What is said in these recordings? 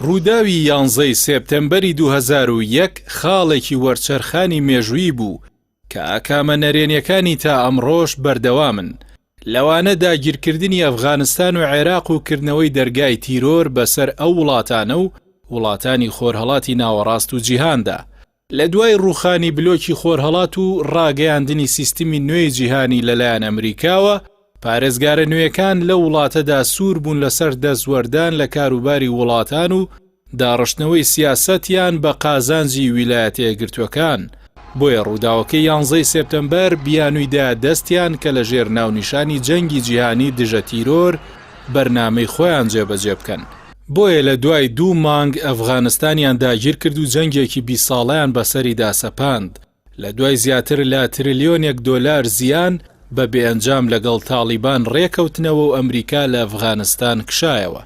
ڕووداوی 11 سێپتەمبەری 2001 خاڵێکی وەرچەرخانی مێژووی بوو کە ئاکامە نەرێنیەکانی تا ئەمڕۆش بەردەوامن. لەوانە داگیرکردنی ئەفغانستان و عێراق و کردنەوەی دەرگای تیرۆر بەسەر ئەو وڵاتانە و وڵاتانی خۆرهەڵاتی ناوەڕاست و جیهاندا. لە دوای ڕووخانی بلۆکی خۆرهەڵات و ڕاگەیاندنی سیستمی نوێی جیهانی لەلایەن ئەمریکاوە، پارێزگارە نوێیەکان لە وڵاتەدا سوور بوون لەسەر دەستوەردان لە کاروباری وڵاتان و داڕشتنەوەی سیاسەتیان بە قازانجی ویلایەتە یەکگرتووەکان. بۆیە ڕووداوەکەی 11 سێپتەمبەر بیانوویدا دەستیان کە لە ژێر ناونیشانی جەنگی جیهانی دژە تیرۆر بەرنامەی خۆیان جێبەجێ بکەن. بۆیە لە دوای 2 مانگ ئەفغانستانیان داگیر کرد و جەنگێکی 20 ساڵیان بەسەریدا سەپاند. لە دوای زیاتر لە تریلیۆنێک دۆلار زیان بە بێئەنجام لەگەڵ تاڵیبان ڕێکەوتنەوە و ئەمریکا لە ئەفغانستان کشایەوە.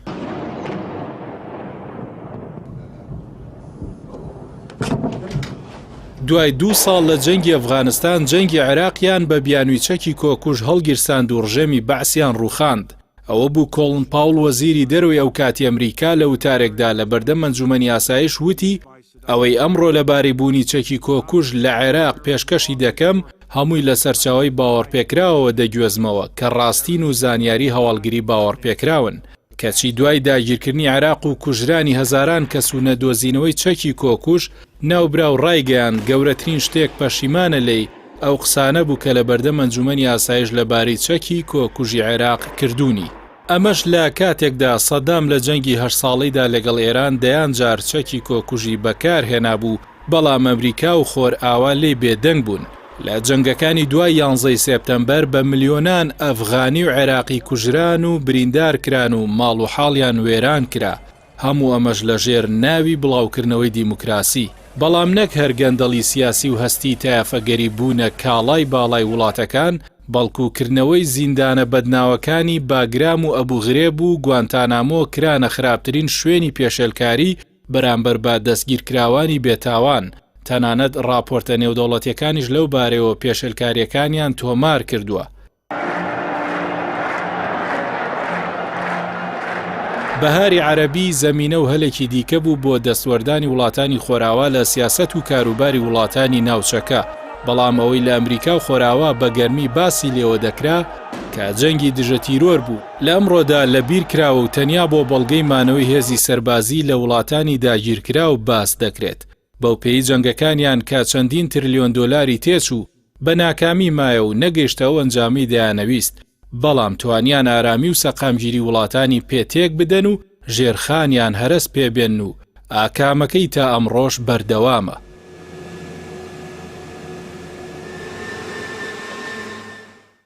دوای 2 ساڵ لە جەنگی ئەفغانستان جەنگی عێراقیان بە بیانوویچەکی کۆکوژ هەڵگیرساند و ڕژێمی بەعسیان ڕووخاند. ئەوە بوو کۆڵن پاول وەزیری دەرەوەی ئەو کاتی ئەمریکا لە وتارێکدا لە بەردەم ئەنجومەنی ئاسایش وتی ئەوەی ئەمڕۆ لەبارەی بوونی چەکی کۆکوژ لە عێراق پێشکەشی دەکەم هەمووی لە سەرچاوەی باوەڕپێکراوەوە دەگوێزمەوە کە ڕاستین و زانیاری هەواڵگری باوەڕپێکراون. کەچی دوای داگیرکردنی عێراق و کوژرانی هەزاران کەس و نەدۆزینەوەی چەکی کۆکوژ ناوبراو ڕایگەیان گەورەترین شتێک پەشیمانە لێی ئەو قسانە بوو کە لە بەردەم ئەنجومەنی ئاسایش لەبارەی چەکی کۆکوژی عێراق کردوونی. ئەمەش لە کاتێکدا سەدام لە جەنگی 8 ساڵیدا لەگەڵ ئێران دەیان جار چەکی کۆکوژی بەکار هێنابوو، بەڵام ئەمریکا و خۆر ئاوا لێ بێدەنگ بوون. لە جەنگەکانی دوای 11 سێپتەمبەر بە ملیۆنان ئەفغانی و عێراقی کوژران و بریندار کران و ماڵ و حاڵیان وێران کرا، هەموو ئەمەش لە ژێر ناوی بڵاوکردنەوەی دیموکراسی. بەڵام نەک هەر گەندەڵی سیاسی و هەستی تایەفەگەری بوونە کاڵای باڵای وڵاتەکان، بەڵکوکردنەوەی زیندانە بەدناوەکانی باگرام و ئەبوغرێب و گوانتانامۆ کرانە خراپترین شوێنی پێشێلکاری بەرامبەر بە دەستگیرکراوانی بێتاوان. تەنانەت راپۆرتە نێودەوڵەتیەکانیش لەو بارەوە پێشێلکاریەکانیان تۆمار کردووە. بەهاری عەرەبی زەمینە و هەلێکی دیکە بوو بۆ دەستوەردانی وڵاتانی خۆراوا لە سیاسەت و کاروباری وڵاتانی ناوچەکە، بەڵام ئەوەی لە ئەمریکا و خۆراوا بە گەرمی باسی لێوە دەکرا کە جەنگی دژە تیرۆر بوو. لە ئەمڕۆدا لەبیر کراوە و تەنیا بۆ بەڵگەی مانەوەی هێزی سەربازی لە وڵاتانی داگیرکرا و باس دەکرێت. بەو پێی جەنگەکانیان کە چەندین تریلیۆن دۆلاری تێچوو بە ناکامی مایە و نەگەیشتەوە ئەنجامی دەیانەویست، بەڵام توانیان ئارامی و سەقامگیری وڵاتانی پێتێک بدەن و ژێرخانیان هەرس پێبێن و ئاکامەکەی تا ئەمڕۆش بەردەوامە.